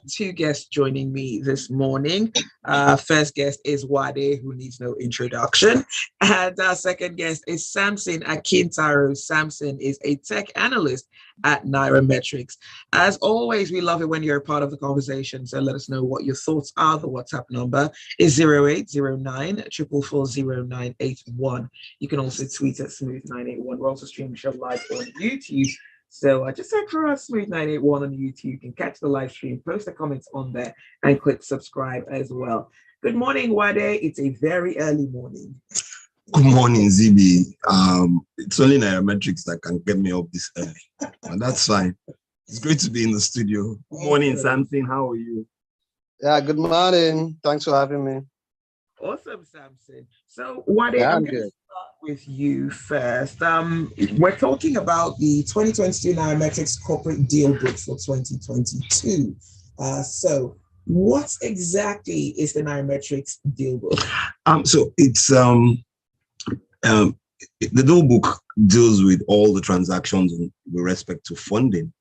two guests joining me this morning. First guest is Wade, who needs no introduction. And our second guest is Samson Akintaro. Samson is a tech analyst at Nairametrics. As always, we love it when you're a part of the conversation. So let us know what your thoughts are. The WhatsApp number is 0809 4440981. You can also tweet at Smooth981. We're also streaming the show live on YouTube. So just search for us, Smooth981 on YouTube. You can catch the live stream, post the comments on there, and click subscribe as well. Good morning, Wade. It's a very early morning. Good morning, Zibby. It's only Nairametrics that can get me up this early, and that's fine. It's great to be in the studio. Good morning, Samson. How are you? Yeah, good morning. Thanks for having me. Awesome, Samson. So, Wade, I'm going to start with you first. We're talking about the 2022 Nairametrics Corporate Dealbook for 2022. So, what exactly is the Nairametrics Dealbook? So it's the Dealbook deals with all the transactions with respect to funding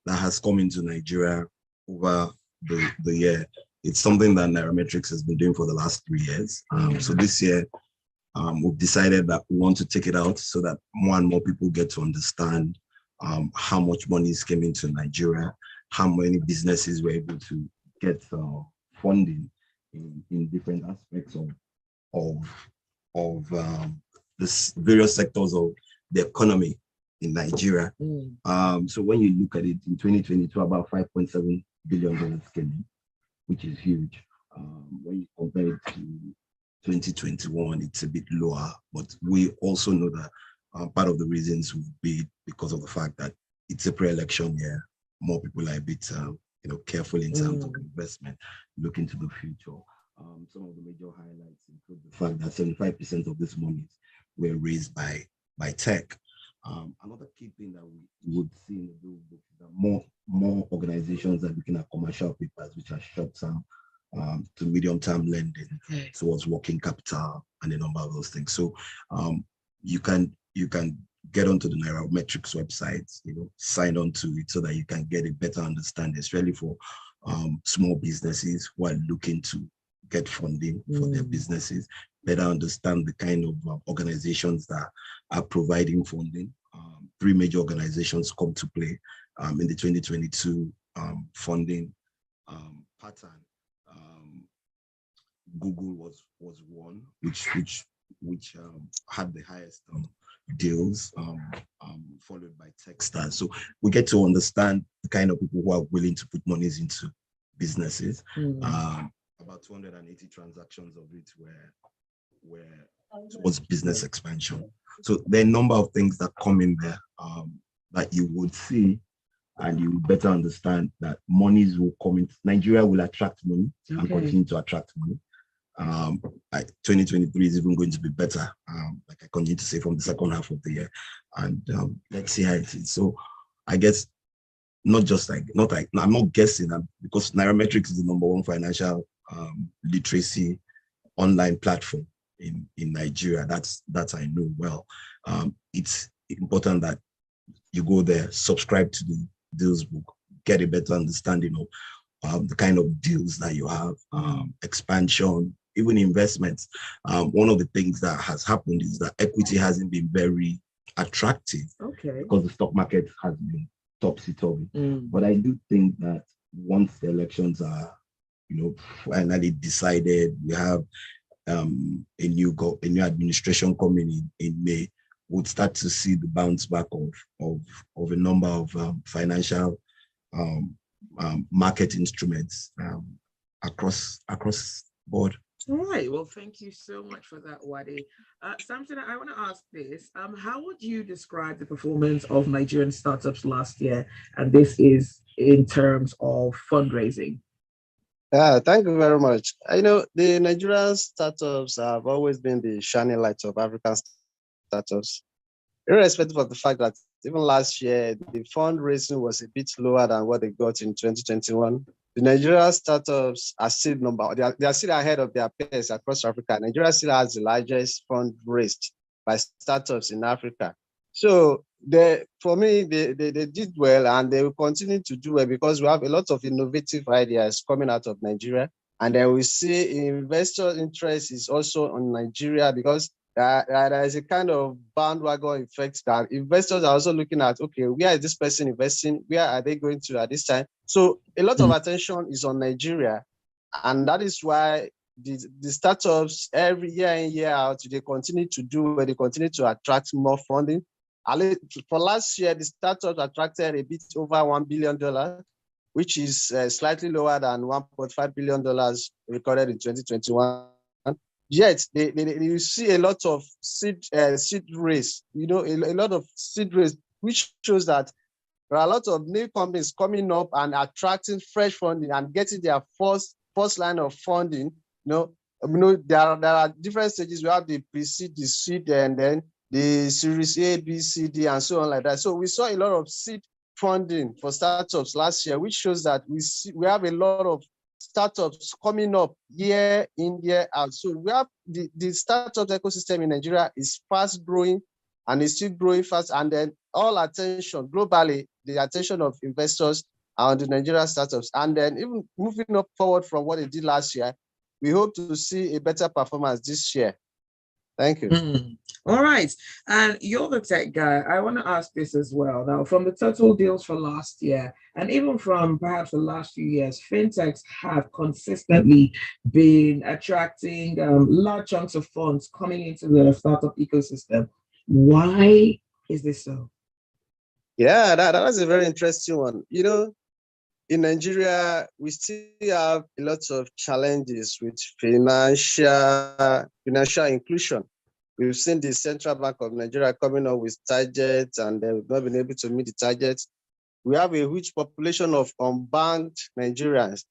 that has come into Nigeria over the year. It's something that Nairametrics has been doing for the last 3 years. So this year, we've decided that we want to take it out so that more and more people get to understand how much money is coming into Nigeria, how many businesses were able to get funding in different aspects of the various sectors of the economy in Nigeria. So when you look at it in 2022, about $5.7 billion came in, which is huge. When you compare it to 2021, it's a bit lower, but we also know that part of the reasons will be because of the fact that it's a pre-election year. More people are a bit careful in terms of investment, looking to the future. Some of the major highlights include the fact that 75% of these monies were raised by tech. Another key thing that we would see in the Dealbook is that more organizations are looking at commercial papers, which are short-term to medium-term lending towards working capital and a number of those things. So you can get onto the Nairametrics website, sign on to it so that you can get a better understanding, especially for small businesses who are looking to get funding for their businesses, better understand the kind of organizations that are providing funding. 3 major organizations come to play in the 2022 funding pattern. Google was one, which had the highest deals, followed by Techstars. So we get to understand the kind of people who are willing to put monies into businesses. About 280 transactions of it were towards business expansion. So there are a number of things that come in there that you would see, and you would better understand that monies will come in. Nigeria will attract money and continue to attract money. 2023 is even going to be better, like I continue to say, from the second half of the year. And let's see how it is. So I guess I'm not guessing, because Nairametrics is the #1 financial literacy online platform in Nigeria. That's I know well. It's important that you go there, subscribe to the Dealbook, get a better understanding of the kind of deals that you have, expansion, even investments. One of the things that has happened is that equity hasn't been very attractive because the stock market has been topsy-turvy. But I do think that once the elections are finally decided, we have a new administration coming in May, we'll start to see the bounce back of a number of financial market instruments across board. All right. Well, thank you so much for that, Wade. Samson, I want to ask this. How would you describe the performance of Nigerian startups last year? And this is in terms of fundraising. Thank you very much. I know the Nigerian startups have always been the shining lights of African startups, irrespective of the fact that even last year, the fundraising was a bit lower than what they got in 2021. The Nigerian startups are still they are still ahead of their peers across Africa. Nigeria still has the largest fund raised by startups in Africa. So for me, they did well, and they will continue to do well because we have a lot of innovative ideas coming out of Nigeria. And then we see investor interest is also on Nigeria because there is a kind of bandwagon effect that investors are also looking at, okay, where is this person investing? Where are they going to at this time? So a lot of attention is on Nigeria. And that is why the startups every year in, year out, they continue to do where they continue to attract more funding. For last year, the startups attracted a bit over $1 billion, which is slightly lower than $1.5 billion recorded in 2021. Yet, you see a lot of seed raise, a lot of seed raise, which shows that there are a lot of new companies coming up and attracting fresh funding and getting their first line of funding. There are different stages. We have the pre-seed, the seed, and then the Series A, B, C, D, and so on like that. So we saw a lot of seed funding for startups last year, which shows that we have a lot of startups coming up year in, year out. So we have the startup ecosystem in Nigeria is fast growing and it's still growing fast. And then all attention globally, the attention of investors are on the Nigerian startups. And then even moving up forward from what they did last year, we hope to see a better performance this year. Thank you. All right. And you're the tech guy. I want to ask this as well. Now, from the total deals for last year, and even from perhaps the last few years, fintechs have consistently been attracting large chunks of funds coming into the startup ecosystem. Why is this so? Yeah, that was a very interesting one. In Nigeria, we still have a lot of challenges with financial inclusion. We've seen the Central Bank of Nigeria coming up with targets, and they've not been able to meet the targets. We have a huge population of unbanked Nigerians,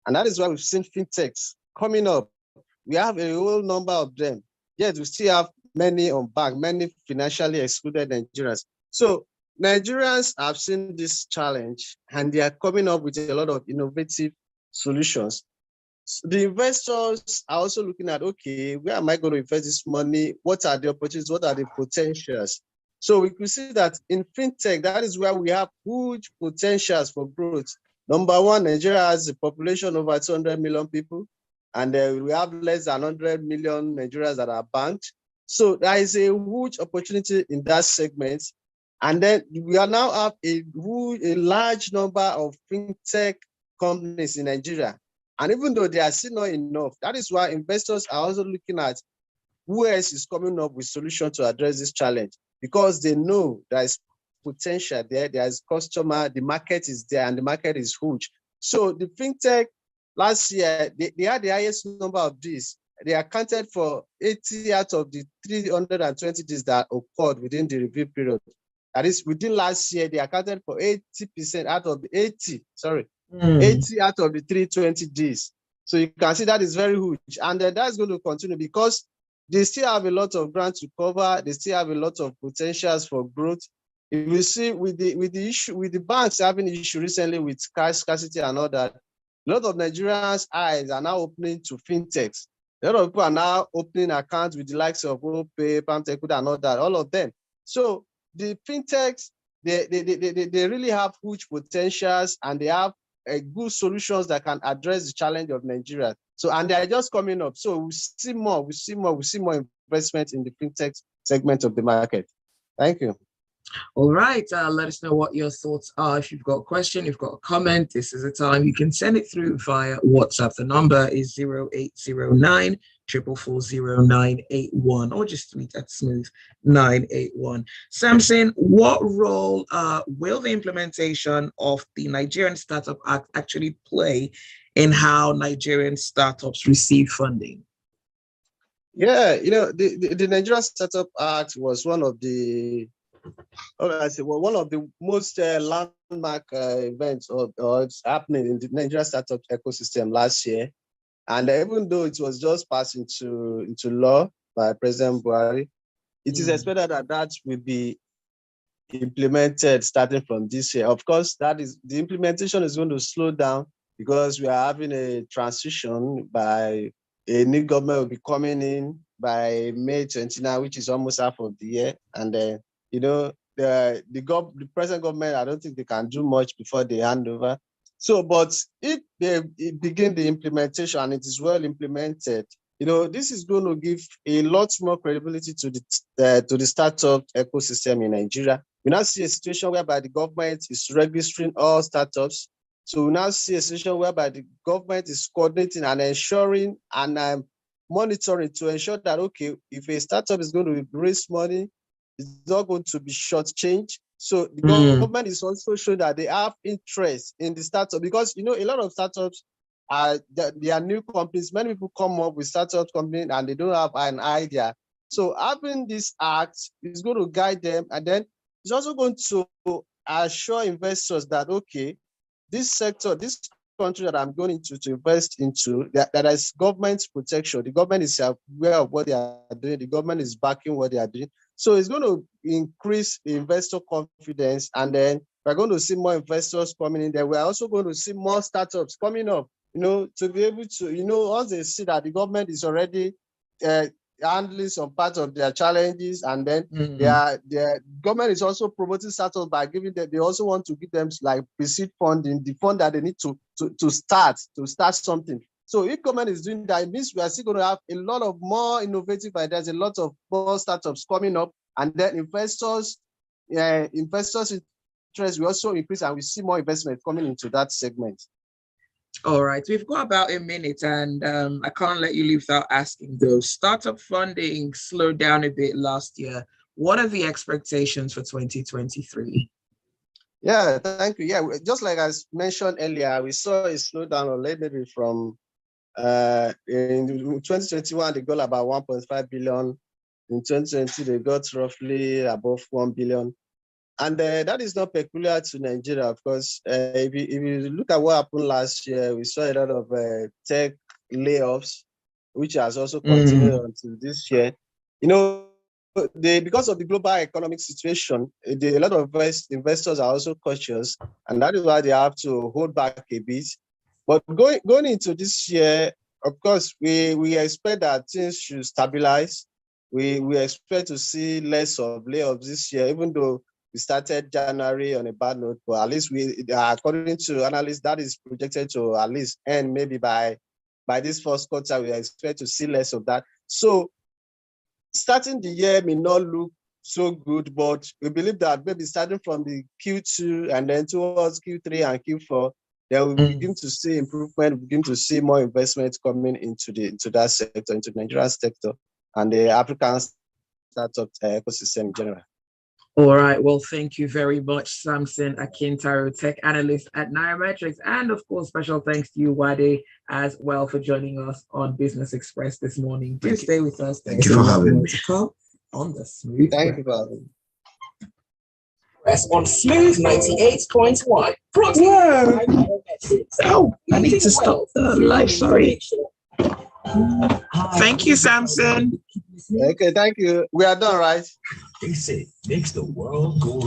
and that is why we've seen fintechs coming up. We have a whole number of them, yet we still have many unbanked, many financially excluded Nigerians. So Nigerians have seen this challenge and they are coming up with a lot of innovative solutions. The investors are also looking at, okay, where am I going to invest this money? What are the opportunities? What are the potentials? So we could see that in fintech, that is where we have huge potentials for growth. Number one, Nigeria has a population of over 200 million people, and we have less than 100 million Nigerians that are banked. So there is a huge opportunity in that segment. And then we are now have a large number of fintech companies in Nigeria. And even though they are still not enough, that is why investors are also looking at who else is coming up with solutions to address this challenge, because they know there is potential there is customer, the market is there, and the market is huge. So the fintech last year, they had the highest number of these. They accounted for 80 out of the 320 deals that occurred within the review period. That is, within last year, they accounted for 80% out of the 80 out of the 320 days. So you can see that is very huge. And that's going to continue because they still have a lot of ground to cover. They still have a lot of potentials for growth. If you see with the issue, with the banks having an issue recently with cash scarcity and all that, a lot of Nigerians' eyes are now opening to fintechs. A lot of people are now opening accounts with the likes of OPay, Pamtekud, and all that, all of them. So the fintechs, they really have huge potentials and they have good solutions that can address the challenge of Nigeria. So, and they are just coming up. So we see more investment in the fintech segment of the market. Thank you. All right. Let us know what your thoughts are. If you've got a question, you've got a comment, this is the time. You can send it through via WhatsApp. The number is 0809 4440981, or just tweet at smooth981. Samson, what role will the implementation of the Nigerian Startup Act actually play in how Nigerian startups receive funding? Yeah, the Nigerian Startup Act was one of the one of the most landmark events or it's happening in the Nigerian startup ecosystem last year. And even though it was just passed into law by President Buhari, it is expected that will be implemented starting from this year. Of course, the implementation is going to slow down because we are having a transition by a new government will be coming in by May 29, which is almost half of the year. And the present government, I don't think they can do much before they hand over. So, but if they begin the implementation and it is well implemented, this is going to give a lot more credibility to the startup ecosystem in Nigeria. We now see a situation whereby the government is registering all startups. So we now see a situation whereby the government is coordinating and ensuring and monitoring to ensure that, okay, if a startup is going to raise money, it's not going to be shortchanged. So the government is also showing that they have interest in the startup, because a lot of startups they are new companies. Many people come up with startup companies and they don't have an idea. So having this act is going to guide them, and then it's also going to assure investors that, okay, this sector, this country that I'm going to invest into, that is government protection. The government is aware of what they are doing. The government is backing what they are doing. So it's going to increase investor confidence, and then we're going to see more investors coming in there. We're also going to see more startups coming up, to be able to, once they see that the government is already handling some part of their challenges, and then their government is also promoting startups by giving them, they also want to give them like pre-seed funding, the fund that they need to start something. So if government is doing that, it means we are still going to have a lot of more innovative ideas, a lot of more startups coming up, and then investors interest will also increase, and we see more investment coming into that segment. All right, we've got about a minute, and I can't let you leave without asking those. Startup funding slowed down a bit last year. What are the expectations for 2023? Yeah, thank you. Yeah, just like I mentioned earlier, we saw a slowdown or maybe from in 2021, they got about 1.5 billion. In 2020, they got roughly above 1 billion. And that is not peculiar to Nigeria, of course. If you look at what happened last year, we saw a lot of tech layoffs, which has also continued until this year. Because of the global economic situation, a lot of investors are also cautious, and that is why they have to hold back a bit. But going into this year, of course, we expect that things should stabilize. We expect to see less of layoffs this year, even though we started January on a bad note, but at least according to analysts, that is projected to at least end maybe by this first quarter. We expect to see less of that. So starting the year may not look so good, but we believe that maybe starting from the Q2 and then towards Q3 and Q4, then we begin to see improvement, begin to see more investment coming into that sector, into the Nigerian sector and the African startup ecosystem in general. All right. Well, thank you very much, Samson Akintaro, tech analyst at Nairametrics. And of course, special thanks to you, Wade, as well, for joining us on Business Express this morning. Do stay with us. Thank you for having me. To come on the Smooth. Thank you for having me. Press on Smooth 98.1. Whoa. Oh, I need to stop the live. Sorry. Thank you, Samson. Okay, thank you. We are done, right? They say makes the world go